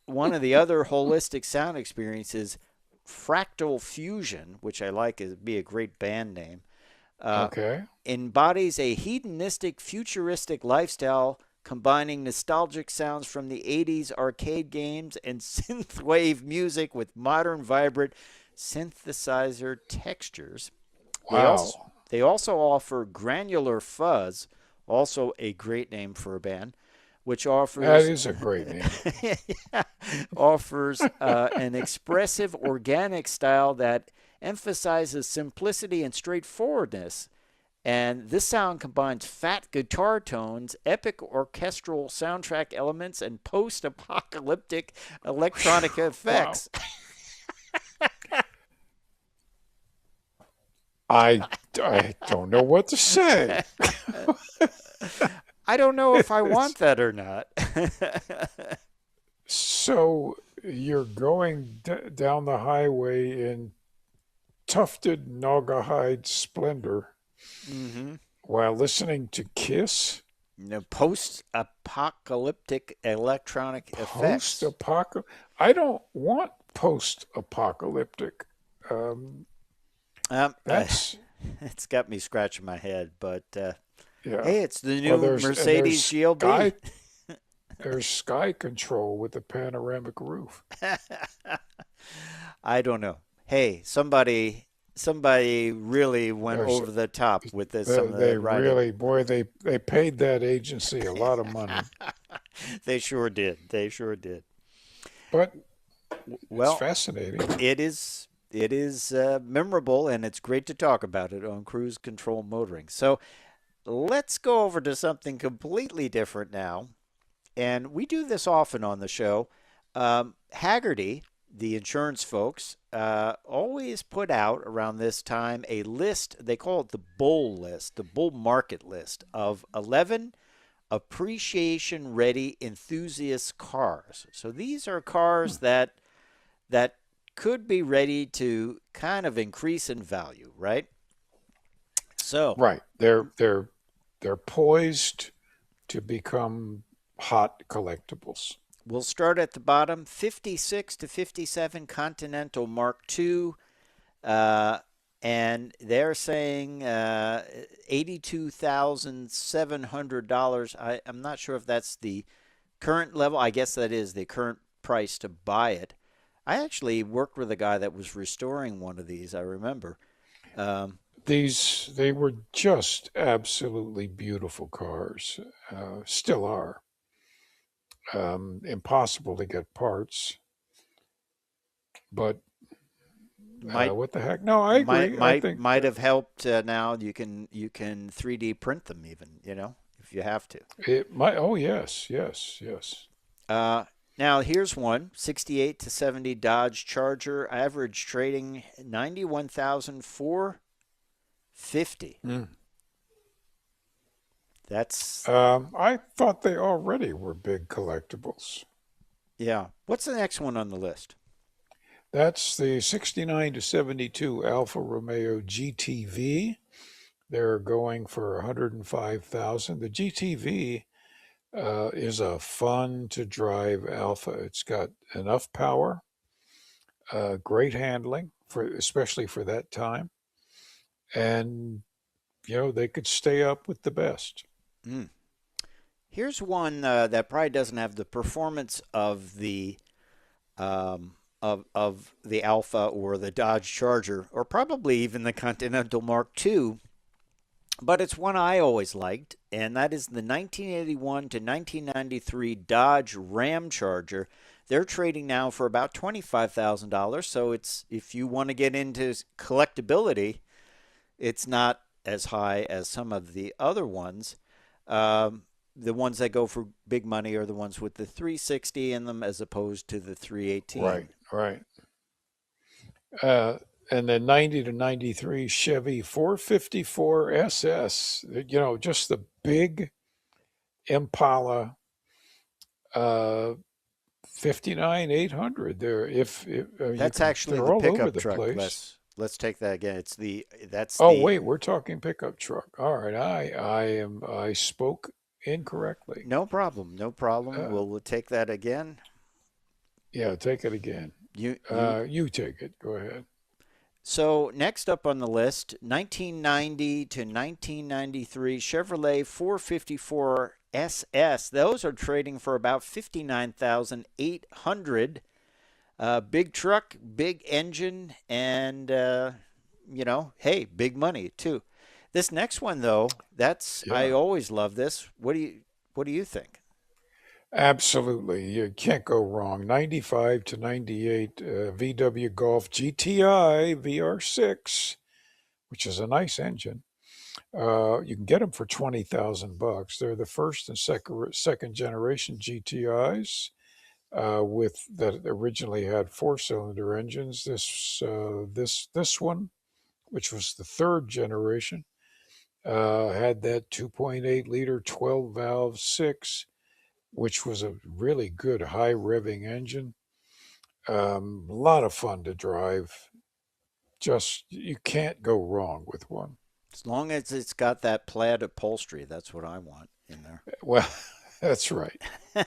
one of the other holistic sound experiences, Fractal Fusion, which I like, is be a great band name, uh, okay. embodies a hedonistic, futuristic lifestyle combining nostalgic sounds from the 80s arcade games and synthwave music with modern, vibrant synthesizer textures. They also Wow. they also offer Granular Fuzz, also a great name for a band, which That offers is a great name. yeah, offers an expressive organic style that emphasizes simplicity and straightforwardness. And this sound combines fat guitar tones, epic orchestral soundtrack elements, and post-apocalyptic electronic Wow. effects. I don't know what to say. I don't know if I It's, want that or not. so you're going down the highway in tufted naugahyde splendor mm-hmm. while listening to Kiss? Post-apocalyptic electronic effects. Post-apocalyptic. I don't want post-apocalyptic. Um, Um, uh, that's it's got me scratching my head, but yeah. hey, it's the Well, new Mercedes GLB. there's sky control with a panoramic roof. I don't know. Hey, somebody really went There's over the top with this, some of they the writing. really, boy, they paid that agency a lot of money. They sure did. They sure did. But it's Well, fascinating. it is memorable, and it's great to talk about it on Cruise Control Motoring. So let's go over to something completely different now. And we do this often on the show. Hagerty, the insurance folks, always put out around this time a list. They call it the bull list, the bull market list of 11 appreciation ready enthusiast cars. So these are cars that could be ready to kind of increase in value, right? So Right. They're poised to become hot collectibles. we'll start at the bottom. 56 to 57 Continental Mark II. Uh, and they're saying $82,700. I'm not sure if that's the current level. I guess that is the current price to buy it. I actually worked with a guy that was restoring one of these, I remember. Um, They were just absolutely beautiful cars. Still are. Impossible to get parts, but might what the heck? No, I might agree. I might think might have helped. Now you can 3D print them even, if you have to. it might. Oh yes, yes, yes. Uh, Now here's one 68 to 70 Dodge Charger, average trading 91,450. Mm. That's I thought they already were big collectibles. yeah. What's the next one on the list? That's the 69 to 72 Alfa Romeo GTV. They're going for 105,000. The GTV is a fun to drive Alfa. It's got enough power, great handling especially for that time, and they could stay up with the best. Mm. Here's one that probably doesn't have the performance of the of the Alpha or the Dodge Charger, or probably even the Continental Mark II, but it's one I always liked, and that is the 1981 to 1993 Dodge Ram Charger. They're trading now for about $25,000. So if you want to get into collectability, it's not as high as some of the other ones. The ones that go for big money are the ones with the 360 in them as opposed to the 318. Right, right. And then 90 to 93 Chevy 454 SS, just the big Impala 59 800 there. If I mean, That's actually they're the all over pickup the truck, place. Les. Let's take that again. That's Oh, the wait, we're talking pickup truck. All right, I spoke incorrectly. no problem, no problem. Uh, We'll take that again. yeah, take it again. You You take it. Go ahead. So next up on the list, 1990 to 1993 Chevrolet 454 SS. Those are trading for about 59,800. Big truck, big engine, and hey, big money too. This next one though, I Yeah, always love this. What do you think? absolutely. You can't go wrong. 95 to 98 VW Golf GTI VR6, which is a nice engine. You can get them for 20,000 bucks. They're the first and second generation GTIs with that originally had four-cylinder engines. This one, which was the third generation, had that 2.8 liter 12 valve six, which was a really good high revving engine. A lot of fun to drive. Just you can't go wrong with one. As long as it's got that plaid upholstery, that's what I want in there. Well, that's right.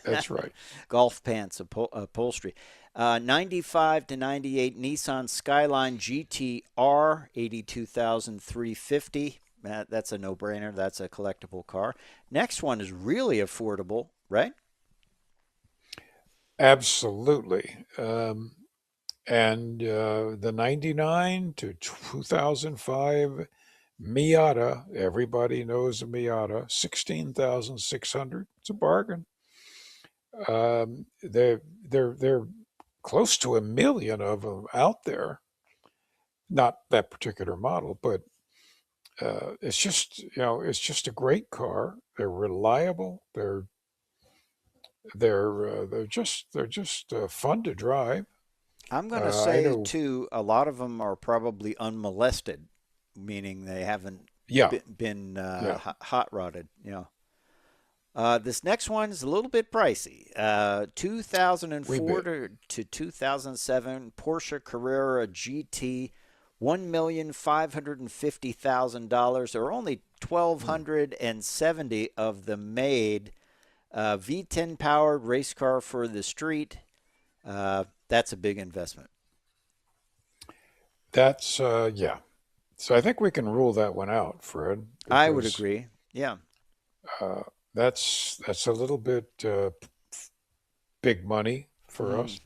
That's right. Golf pants upholstery. 95 to 98 Nissan Skyline GTR, 82,350. That's a no-brainer. That's a collectible car. Next one is really affordable, right? Absolutely. And the 99 to 2005 Miata, everybody knows a Miata, 16,600. It's a bargain. They're close to a million of them out there. Not that particular model, but it's just a great car. They're reliable. They're just fun to drive. I'm going to I say, know. too, a lot of them are probably unmolested, meaning they haven't Yeah, been yeah. hot rodded. This next one is a little bit pricey. We 2004 bid. to 2007 Porsche Carrera GT, $1,550,000. There are only Hmm. 1,270 of them made. V10 powered race car for the street. That's a big investment. Yeah. So I think we can rule that one out, Fred, I would because agree. Yeah. uh, that's a little bit big money for Mm, us.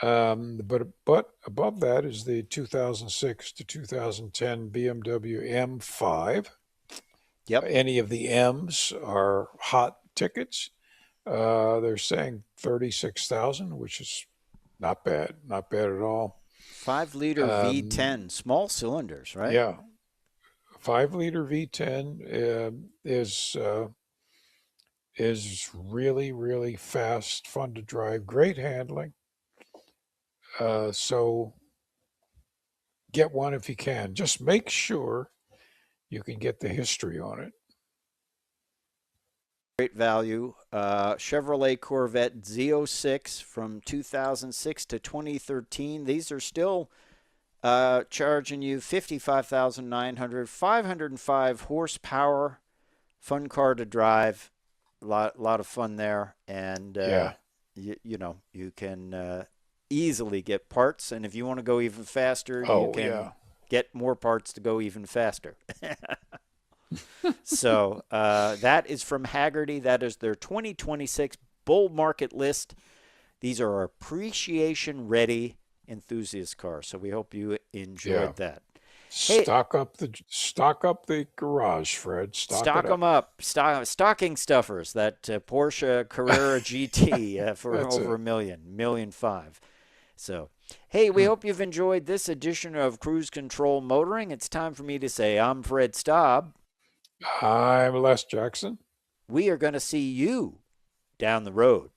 But above that is the 2006 to 2010 BMW M5. yep. Any of the M's are hot tickets. They're saying 36,000, which is not bad at all. 5-liter Um, V10, small cylinders, right? yeah, 5 liter V10 is really really fast, fun to drive, great handling. So get one if you can. Just make sure you can get the history on it. Great value. Chevrolet Corvette Z06 from 2006 to 2013. These are still charging you 55,900, 505 horsepower. Fun car to drive. Lot of fun there, and Yeah. you can easily get parts. And if you want to go even faster, you Oh can yeah. get more parts to go even faster. So that is from Hagerty. That is their 2026 bull market list. These are appreciation ready enthusiast cars. So we hope you Yeah. enjoyed that. Hey, Stock up the garage, Fred. Stock it stock them up. up. Stocking stuffers. That Porsche Carrera GT for That's over it. a million five. So, hey, we Hmm. hope you've enjoyed this edition of Cruise Control Motoring. It's time for me to say I'm Fred Staub. I'm Les Jackson. We are going to see you down the road.